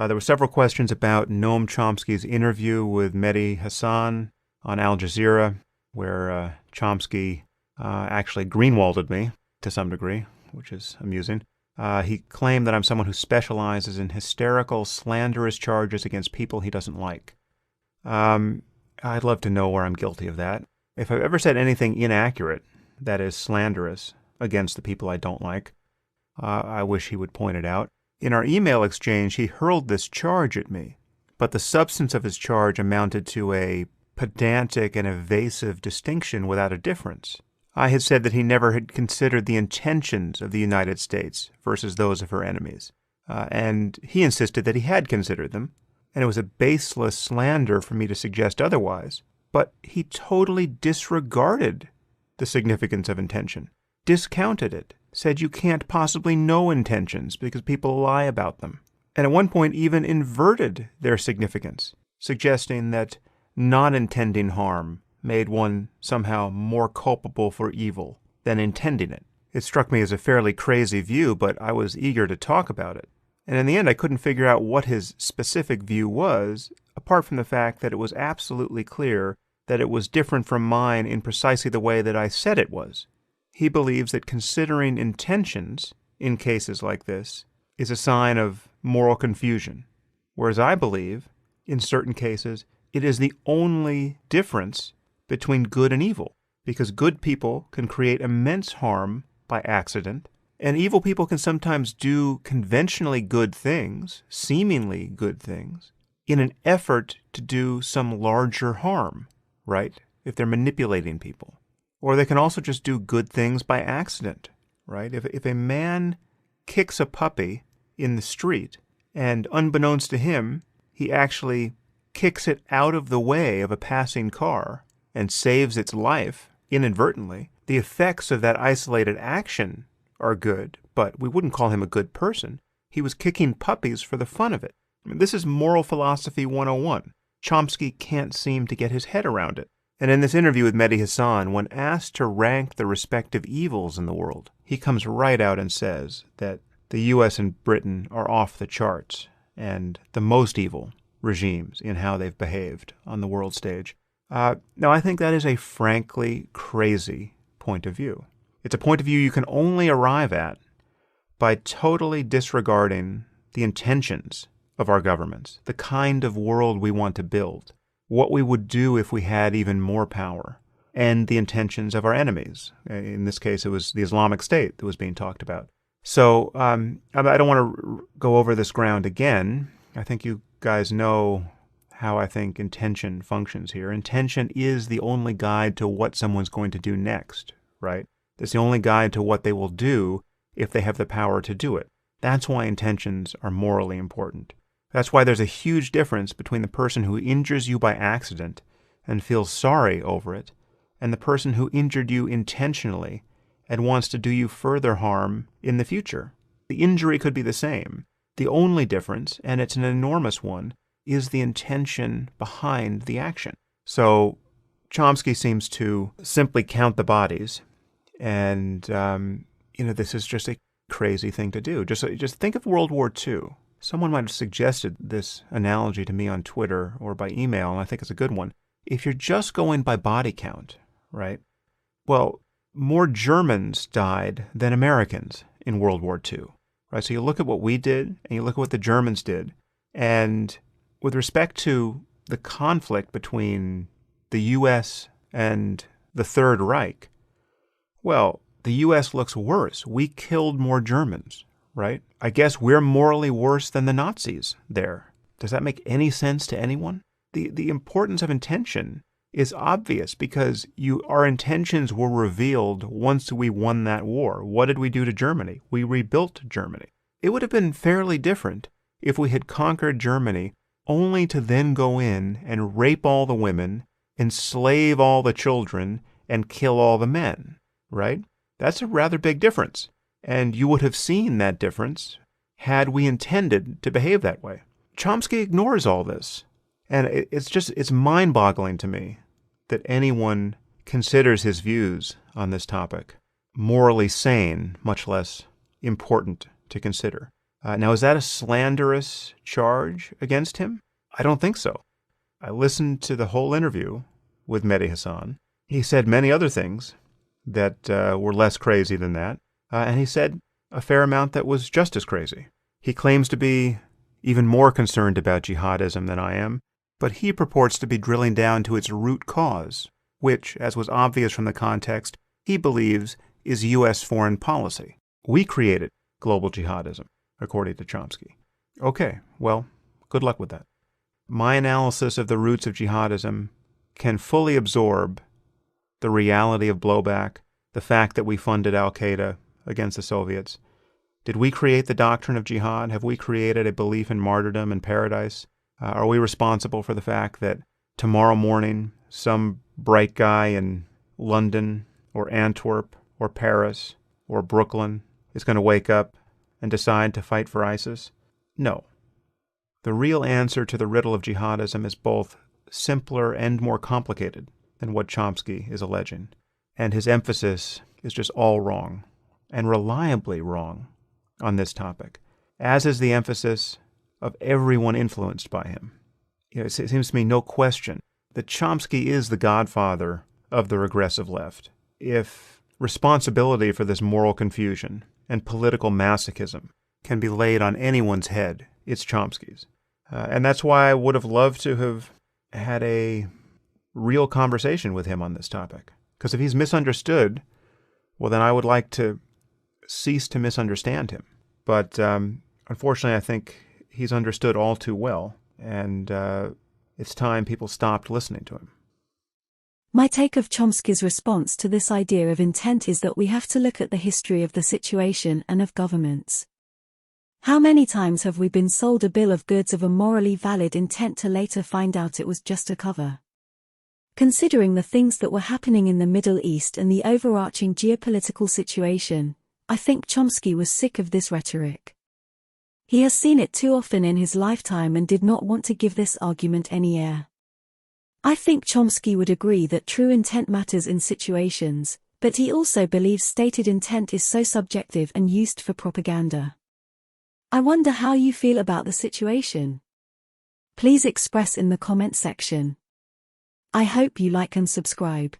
There were several questions about Noam Chomsky's interview with Mehdi Hassan on Al Jazeera, where Chomsky actually greenwalded me to some degree, which is amusing. He claimed that I'm someone who specializes in hysterical, slanderous charges against people he doesn't like. I'd love to know where I'm guilty of that. If I've ever said anything inaccurate, that is slanderous, against the people I don't like, I wish he would point it out. In our email exchange, he hurled this charge at me, but the substance of his charge amounted to a pedantic and evasive distinction without a difference. I had said that he never had considered the intentions of the United States versus those of her enemies, and he insisted that he had considered them, and it was a baseless slander for me to suggest otherwise. But he totally disregarded the significance of intention, discounted it, said you can't possibly know intentions because people lie about them, and at one point even inverted their significance, suggesting that not intending harm made one somehow more culpable for evil than intending it. It struck me as a fairly crazy view, but I was eager to talk about it. And in the end, I couldn't figure out what his specific view was, apart from the fact that it was absolutely clear that it was different from mine in precisely the way that I said it was. He believes that considering intentions in cases like this is a sign of moral confusion, whereas I believe, in certain cases, it is the only difference between good and evil, because good people can create immense harm by accident, and evil people can sometimes do conventionally good things, seemingly good things, in an effort to do some larger harm, right? If they're manipulating people. Or they can also just do good things by accident, right? If a man kicks a puppy in the street, and unbeknownst to him, he actually kicks it out of the way of a passing car and saves its life inadvertently, the effects of that isolated action are good, but we wouldn't call him a good person. He was kicking puppies for the fun of it. I mean, this is moral philosophy 101. Chomsky can't seem to get his head around it. And in this interview with Mehdi Hassan, when asked to rank the respective evils in the world, he comes right out and says that the U.S. and Britain are off the charts and the most evil regimes in how they've behaved on the world stage. Now, I think that is a frankly crazy point of view. It's a point of view you can only arrive at by totally disregarding the intentions of our governments, the kind of world we want to build, what we would do if we had even more power, and the intentions of our enemies. In this case, it was the Islamic State that was being talked about. So I don't want to go over this ground again. I think you guys know how I think intention functions here. Intention is the only guide to what someone's going to do next, right? It's the only guide to what they will do if they have the power to do it. That's why intentions are morally important. That's why there's a huge difference between the person who injures you by accident and feels sorry over it, and the person who injured you intentionally and wants to do you further harm in the future. The injury could be the same. The only difference, and it's an enormous one, is the intention behind the action. So Chomsky seems to simply count the bodies, and this is just a crazy thing to do. Just think of World War II. Someone might have suggested this analogy to me on Twitter or by email, and I think it's a good one. If you're just going by body count, right? Well, more Germans died than Americans in World War II, right? So you look at what we did, and you look at what the Germans did, and with respect to the conflict between the U.S. and the Third Reich, well, the U.S. looks worse. We killed more Germans, right? I guess we're morally worse than the Nazis there. Does that make any sense to anyone? The importance of intention is obvious because our intentions were revealed once we won that war. What did we do to Germany? We rebuilt Germany. It would have been fairly different if we had conquered Germany only to then go in and rape all the women, enslave all the children, and kill all the men, right? That's a rather big difference. And you would have seen that difference had we intended to behave that way. Chomsky ignores all this. And it's mind-boggling to me that anyone considers his views on this topic morally sane, much less important to consider. Now, is that a slanderous charge against him? I don't think so. I listened to the whole interview with Mehdi Hasan. He said many other things that were less crazy than that, and he said a fair amount that was just as crazy. He claims to be even more concerned about jihadism than I am, but he purports to be drilling down to its root cause, which, as was obvious from the context, he believes is U.S. foreign policy. We created global jihadism, according to Chomsky. Okay, well, good luck with that. My analysis of the roots of jihadism can fully absorb the reality of blowback, the fact that we funded al-Qaeda against the Soviets. Did we create the doctrine of jihad? Have we created a belief in martyrdom and paradise? Are we responsible for the fact that tomorrow morning some bright guy in London or Antwerp or Paris or Brooklyn is going to wake up and decide to fight for ISIS? No. The real answer to the riddle of jihadism is both simpler and more complicated than what Chomsky is alleging. And his emphasis is just all wrong, and reliably wrong, on this topic, as is the emphasis of everyone influenced by him. It seems to me no question that Chomsky is the godfather of the regressive left. If responsibility for this moral confusion and political masochism can be laid on anyone's head, it's Chomsky's. And that's why I would have loved to have had a real conversation with him on this topic. Because if he's misunderstood, well, then I would like to cease to misunderstand him. But unfortunately, I think he's understood all too well, and it's time people stopped listening to him. My take of Chomsky's response to this idea of intent is that we have to look at the history of the situation and of governments. How many times have we been sold a bill of goods of a morally valid intent to later find out it was just a cover? Considering the things that were happening in the Middle East and the overarching geopolitical situation, I think Chomsky was sick of this rhetoric. He has seen it too often in his lifetime and did not want to give this argument any air. I think Chomsky would agree that true intent matters in situations, but he also believes stated intent is so subjective and used for propaganda. I wonder how you feel about the situation. Please express in the comment section. I hope you like and subscribe.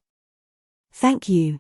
Thank you.